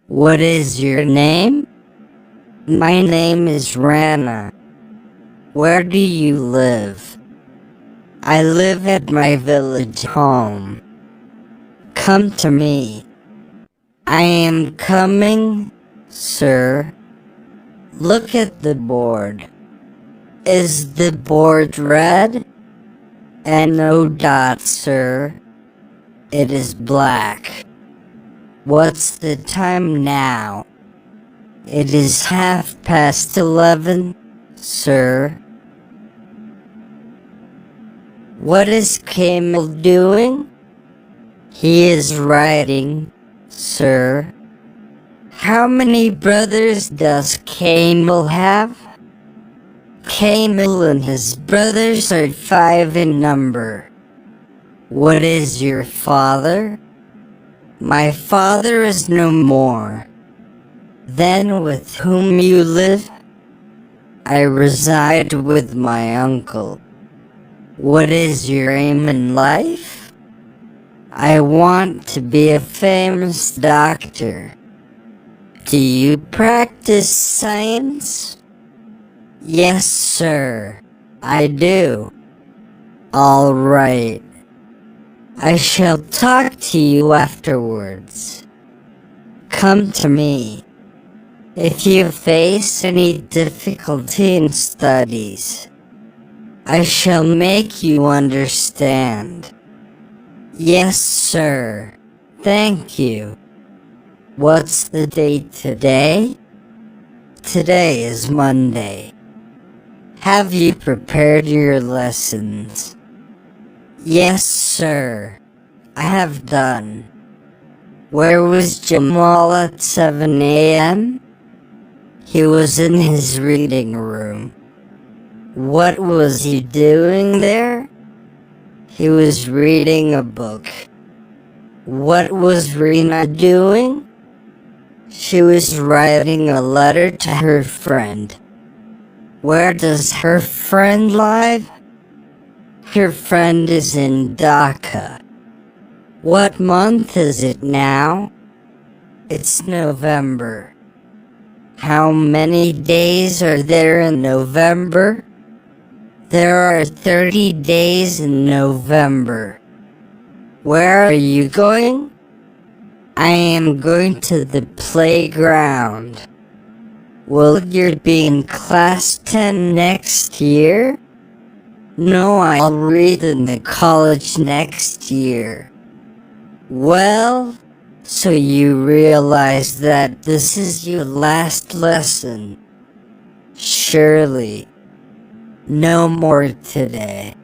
What is your name? My name is Rana. Where do you live? I live at my village home. Come to me. I am coming, sir. Look at the board. Is the board red? And no dot, sir. It is black. What's the time now? It is 11:30, sir. What is Camel doing? He is writing, sir. How many brothers does Camel have? Camel and his brothers are 5 in number. What is your father? My father is no more. Then with whom you live? I reside with my uncle. What is your aim in life? I want to be a famous doctor. Do you practice science? Yes, sir, I do. All right. I shall talk to you afterwards. Come to me. If you face any difficulty in studies, I shall make you understand. Yes, sir. Thank you. What's the date today? Today is Monday. Have you prepared your lessons? Yes, sir. I have done. Where was Jamal at 7 a.m.? He was in his reading room. What was he doing there? He was reading a book. What was Rena doing? She was writing a letter to her friend. Where does her friend live? Her friend is in Dhaka. What month is it now? It's November. How many days are there in November? There are 30 days in November. Where are you going? I am going to the playground. Will you be in class 10 next year? No, I'll read in the college next year. Well, so you realize that this is your last lesson. Surely. No more today.